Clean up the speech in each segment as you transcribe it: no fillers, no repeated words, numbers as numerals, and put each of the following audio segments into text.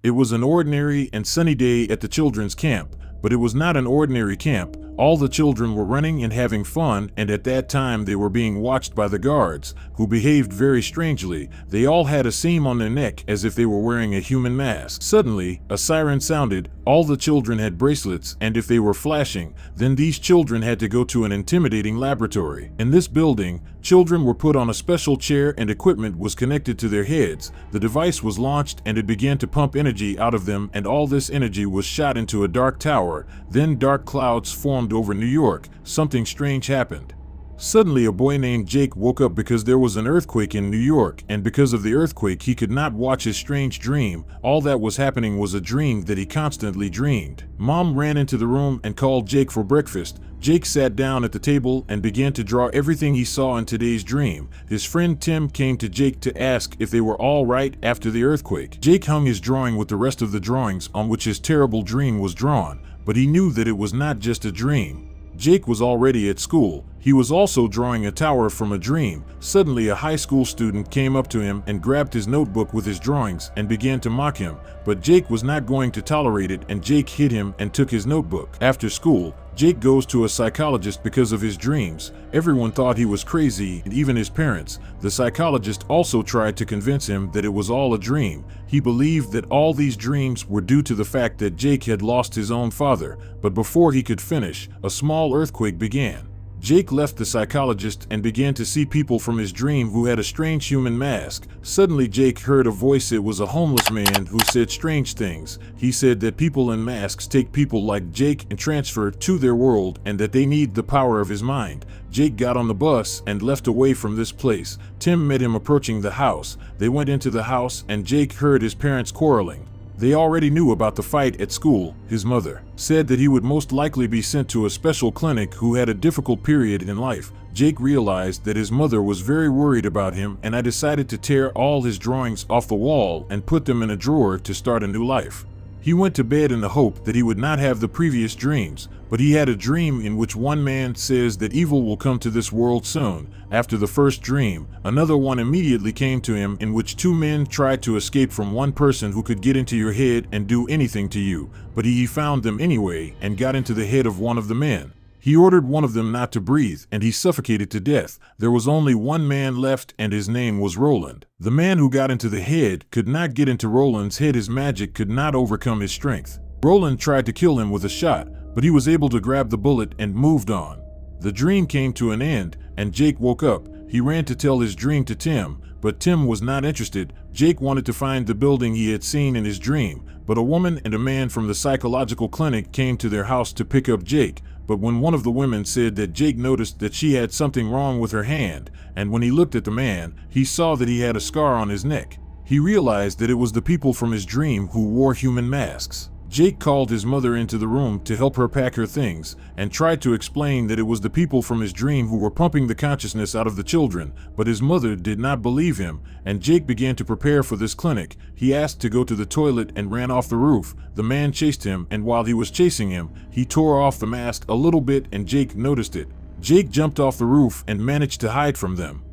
It was an ordinary and sunny day at the children's camp, but it was not an ordinary camp. All the children were running and having fun, and at that time they were being watched by the guards, who behaved very strangely. They all had a seam on their neck as if they were wearing a human mask. Suddenly, a siren sounded. All the children had bracelets, and if they were flashing, then these children had to go to an intimidating laboratory. In this building, children were put on a special chair and equipment was connected to their heads. The device was launched and it began to pump energy out of them, and all this energy was shot into a dark tower. Then dark clouds formed over New York. Something strange happened. Suddenly, a boy named Jake woke up because there was an earthquake in New York, and because of the earthquake he could not watch his strange dream. All that was happening was a dream that he constantly dreamed. Mom ran into the room and called Jake for breakfast. Jake sat down at the table and began to draw everything he saw in today's dream. His friend Tim came to Jake to ask if they were all right after the earthquake. Jake hung his drawing with the rest of the drawings on which his terrible dream was drawn, but he knew that it was not just a dream. Jake was already at school. He was also drawing a tower from a dream. Suddenly, a high school student came up to him and grabbed his notebook with his drawings and began to mock him, but Jake was not going to tolerate it, and Jake hit him and took his notebook. After school, Jake goes to a psychologist because of his dreams. Everyone thought he was crazy, and even his parents. The psychologist also tried to convince him that it was all a dream. He believed that all these dreams were due to the fact that Jake had lost his own father, but before he could finish, a small earthquake began. Jake left the psychologist and began to see people from his dream who had a strange human mask. Suddenly Jake heard a voice. It was a homeless man who said strange things. He said that people in masks take people like Jake and transfer to their world, and that they need the power of his mind. Jake got on the bus and left away from this place. Tim met him approaching the house. They went into the house and Jake heard his parents quarreling. They already knew about the fight at school. His mother said that he would most likely be sent to a special clinic who had a difficult period in life. Jake realized that his mother was very worried about him, and I decided to tear all his drawings off the wall and put them in a drawer to start a new life. He went to bed in the hope that he would not have the previous dreams, but he had a dream in which one man says that evil will come to this world soon. After the first dream, another one immediately came to him in which two men tried to escape from one person who could get into your head and do anything to you, but he found them anyway and got into the head of one of the men. He ordered one of them not to breathe, and he suffocated to death. There was only one man left, and his name was Roland. The man who got into the head could not get into Roland's head. His magic could not overcome his strength. Roland tried to kill him with a shot, but he was able to grab the bullet and moved on. The dream came to an end, and Jake woke up. He ran to tell his dream to Tim, but Tim was not interested. Jake wanted to find the building he had seen in his dream, but a woman and a man from the psychological clinic came to their house to pick up Jake. But when one of the women said that Jake noticed that she had something wrong with her hand, and when he looked at the man, he saw that he had a scar on his neck. He realized that it was the people from his dream who wore human masks. Jake called his mother into the room to help her pack her things, and tried to explain that it was the people from his dream who were pumping the consciousness out of the children, but his mother did not believe him, and Jake began to prepare for this clinic. He asked to go to the toilet and ran off the roof. The man chased him, and while he was chasing him, he tore off the mask a little bit, and Jake noticed it. Jake jumped off the roof and managed to hide from them.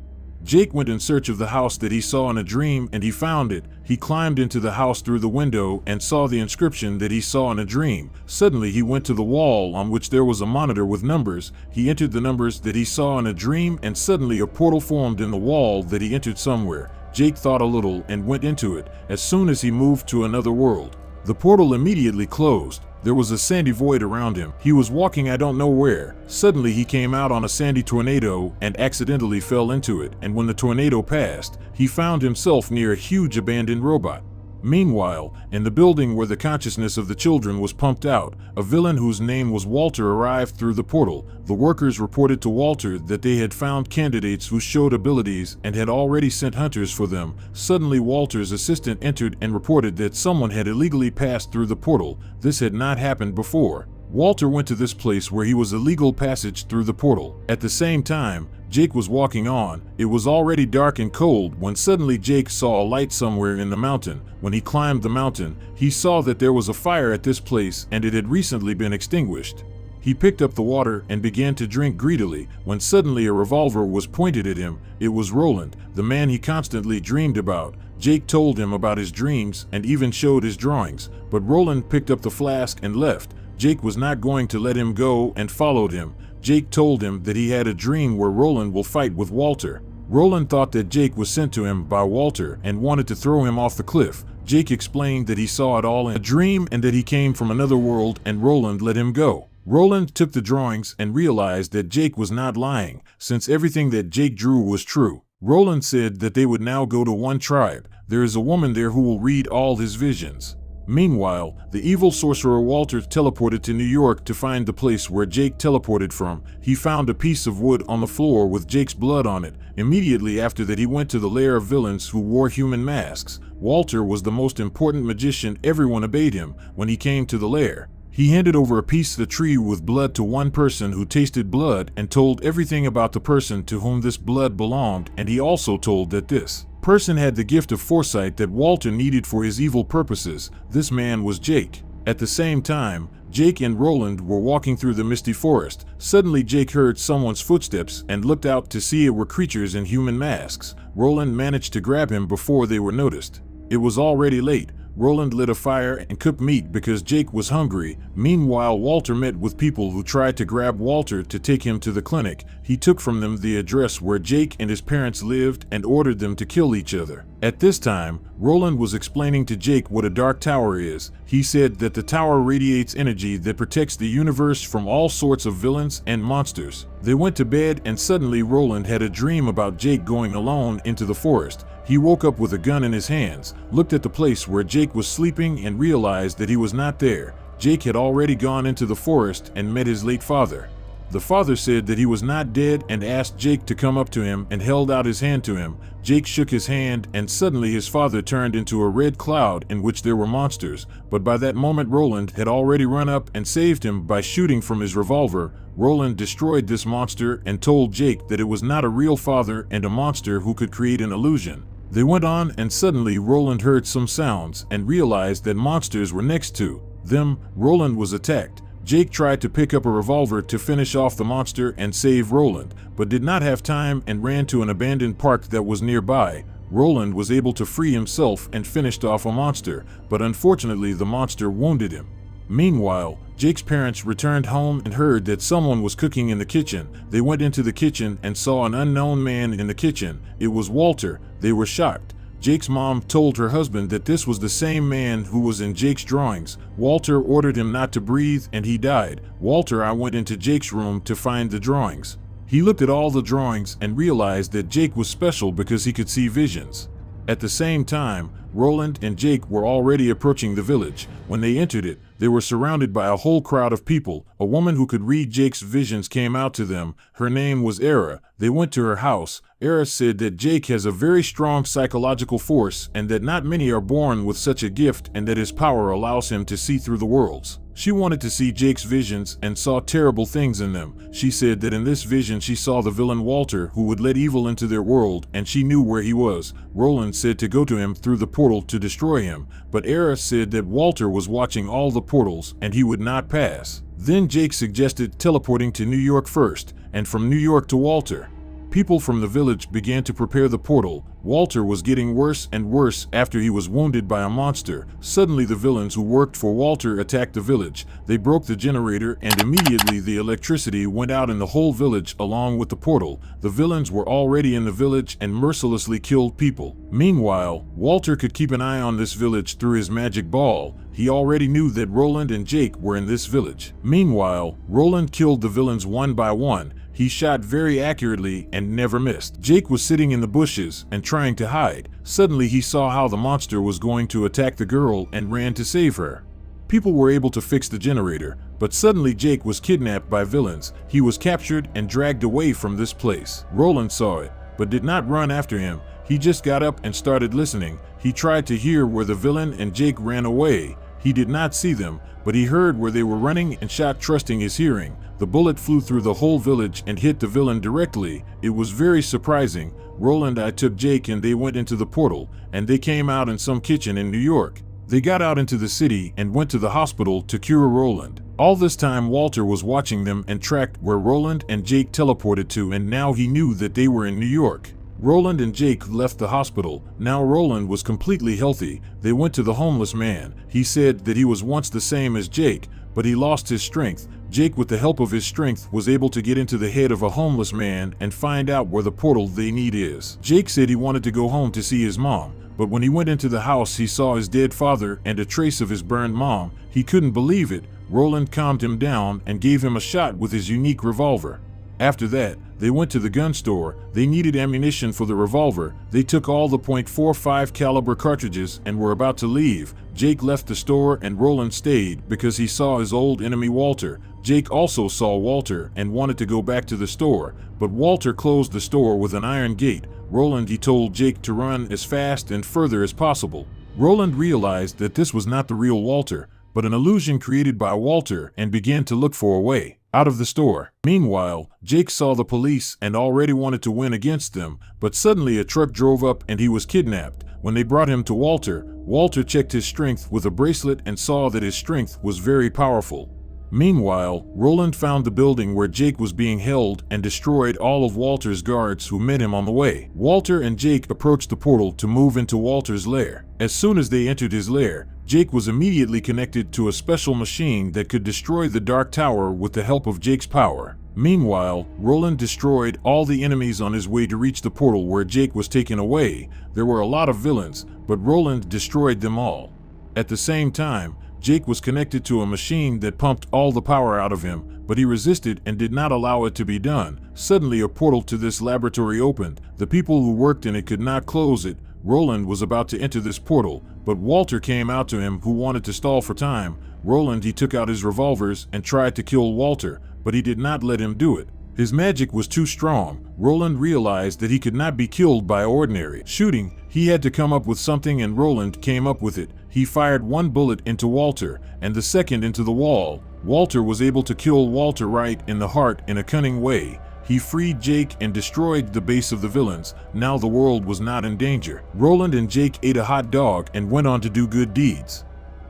Jake went in search of the house that he saw in a dream, and he found it. He climbed into the house through the window and saw the inscription that he saw in a dream. Suddenly he went to the wall on which there was a monitor with numbers. He entered the numbers that he saw in a dream, and suddenly a portal formed in the wall that he entered somewhere. Jake thought a little and went into it. As soon as he moved to another world, the portal immediately closed. There was a sandy void around him. He was walking I don't know where. Suddenly he came out on a sandy tornado and accidentally fell into it, and when the tornado passed, he found himself near a huge abandoned robot. Meanwhile, in the building where the consciousness of the children was pumped out, a villain whose name was Walter arrived through the portal. The workers reported to Walter that they had found candidates who showed abilities and had already sent hunters for them. Suddenly Walter's assistant entered and reported that someone had illegally passed through the portal. This had not happened before. Walter went to this place where he was illegal passage through the portal. At the same time, Jake was walking on. It was already dark and cold when suddenly Jake saw a light somewhere in the mountain. When he climbed the mountain, he saw that there was a fire at this place and it had recently been extinguished. He picked up the water and began to drink greedily when suddenly a revolver was pointed at him. It was Roland, the man he constantly dreamed about. Jake told him about his dreams and even showed his drawings, but Roland picked up the flask and left. Jake was not going to let him go and followed him. Jake told him that he had a dream where Roland will fight with Walter. Roland thought that Jake was sent to him by Walter and wanted to throw him off the cliff. Jake explained that he saw it all in a dream and that he came from another world, and Roland let him go. Roland took the drawings and realized that Jake was not lying, since everything that Jake drew was true. Roland said that they would now go to one tribe. There is a woman there who will read all his visions. Meanwhile, the evil sorcerer Walter teleported to New York to find the place where Jake teleported from. He found a piece of wood on the floor with Jake's blood on it. Immediately after that, he went to the lair of villains who wore human masks. Walter was the most important magician. Everyone obeyed him. When he came to the lair, he handed over a piece of the tree with blood to one person who tasted blood and told everything about the person to whom this blood belonged, and he also told that this person had the gift of foresight that Walter needed for his evil purposes. This man was Jake. At the same time, Jake and Roland were walking through the misty forest. Suddenly Jake heard someone's footsteps and looked out to see it were creatures in human masks. Roland managed to grab him before they were noticed. It was already late. Roland lit a fire and cooked meat because Jake was hungry. Meanwhile, Walter met with people who tried to grab Walter to take him to the clinic. He took from them the address where Jake and his parents lived and ordered them to kill each other. At this time, Roland was explaining to Jake what a dark tower is. He said that the tower radiates energy that protects the universe from all sorts of villains and monsters. They went to bed, and suddenly Roland had a dream about Jake going alone into the forest. He woke up with a gun in his hands, looked at the place where Jake was sleeping, and realized that he was not there. Jake had already gone into the forest and met his late father. The father said that he was not dead and asked Jake to come up to him and held out his hand to him. Jake shook his hand, and suddenly his father turned into a red cloud in which there were monsters. But by that moment, Roland had already run up and saved him by shooting from his revolver. Roland destroyed this monster and told Jake that it was not a real father and a monster who could create an illusion. They went on, and suddenly Roland heard some sounds and realized that monsters were next to them. Roland was attacked. Jake tried to pick up a revolver to finish off the monster and save Roland, but did not have time and ran to an abandoned park that was nearby. Roland was able to free himself and finished off a monster, but unfortunately the monster wounded him. Meanwhile, Jake's parents returned home and heard that someone was cooking in the kitchen. They went into the kitchen and saw an unknown man in the kitchen. It was Walter. They were shocked. Jake's mom told her husband that this was the same man who was in Jake's drawings. Walter ordered him not to breathe and he died. Walter went into Jake's room to find the drawings. He looked at all the drawings and realized that Jake was special because he could see visions. At the same time, Roland and Jake were already approaching the village. When they entered it, they were surrounded by a whole crowd of people. A woman who could read Jake's visions came out to them. Her name was Era. They went to her house. Era said that Jake has a very strong psychological force and that not many are born with such a gift, and that his power allows him to see through the worlds. She wanted to see Jake's visions and saw terrible things in them. She said that in this vision she saw the villain Walter, who would let evil into their world, and she knew where he was. Roland said to go to him through the portal to destroy him, but Era said that Walter was watching all the portals and he would not pass. Then Jake suggested teleporting to New York first, and from New York to Walter. People from the village began to prepare the portal. Walter was getting worse and worse after he was wounded by a monster. Suddenly the villains who worked for Walter attacked the village. They broke the generator and immediately the electricity went out in the whole village along with the portal. The villains were already in the village and mercilessly killed people. Meanwhile, Walter could keep an eye on this village through his magic ball. He already knew that Roland and Jake were in this village. Meanwhile, Roland killed the villains one by one. He shot very accurately and never missed. Jake was sitting in the bushes and trying to hide. Suddenly he saw how the monster was going to attack the girl and ran to save her. People were able to fix the generator, but suddenly Jake was kidnapped by villains. He was captured and dragged away from this place. Roland saw it, but did not run after him. He just got up and started listening. He tried to hear where the villain and Jake ran away. He did not see them, but he heard where they were running and shot, trusting his hearing. The bullet flew through the whole village and hit the villain directly. It was very surprising. Roland took Jake and they went into the portal, and they came out in some kitchen in New York. They got out into the city and went to the hospital to cure Roland. All this time Walter was watching them and tracked where Roland and Jake teleported to, and now he knew that they were in New York. Roland and Jake left the hospital. Now Roland was completely healthy. They went to the homeless man. He said that he was once the same as Jake, but he lost his strength. Jake, with the help of his strength, was able to get into the head of a homeless man and find out where the portal they need is. Jake said he wanted to go home to see his mom, but when he went into the house he saw his dead father and a trace of his burned mom. He couldn't believe it. Roland calmed him down and gave him a shot with his unique revolver. After that, they went to the gun store. They needed ammunition for the revolver. They took all the .45 caliber cartridges and were about to leave. Jake left the store and Roland stayed because he saw his old enemy Walter. Jake also saw Walter and wanted to go back to the store, but Walter closed the store with an iron gate. Roland, he told Jake to run as fast and further as possible. Roland realized that this was not the real Walter, but an illusion created by Walter, and began to look for a way out of the store. Meanwhile, Jake saw the police and already wanted to win against them, but suddenly a truck drove up and he was kidnapped. When they brought him to Walter, Walter checked his strength with a bracelet and saw that his strength was very powerful. Meanwhile, Roland found the building where Jake was being held and destroyed all of Walter's guards who met him on the way. Walter and Jake approached the portal to move into Walter's lair. As soon as they entered his lair, Jake was immediately connected to a special machine that could destroy the Dark Tower with the help of Jake's power. Meanwhile, Roland destroyed all the enemies on his way to reach the portal where Jake was taken away. There were a lot of villains, but Roland destroyed them all. At the same time, Jake was connected to a machine that pumped all the power out of him, but he resisted and did not allow it to be done. Suddenly a portal to this laboratory opened. The people who worked in it could not close it. Roland was about to enter this portal, but Walter came out to him, who wanted to stall for time. Roland, he took out his revolvers and tried to kill Walter, but he did not let him do it. His magic was too strong. Roland realized that he could not be killed by ordinary shooting. He had to come up with something, and Roland came up with it. He fired one bullet into Walter and the second into the wall. Walter was able to kill Walter right in the heart in a cunning way. He freed Jake and destroyed the base of the villains. Now the world was not in danger. Roland and Jake ate a hot dog and went on to do good deeds.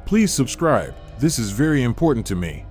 Please subscribe. This is very important to me.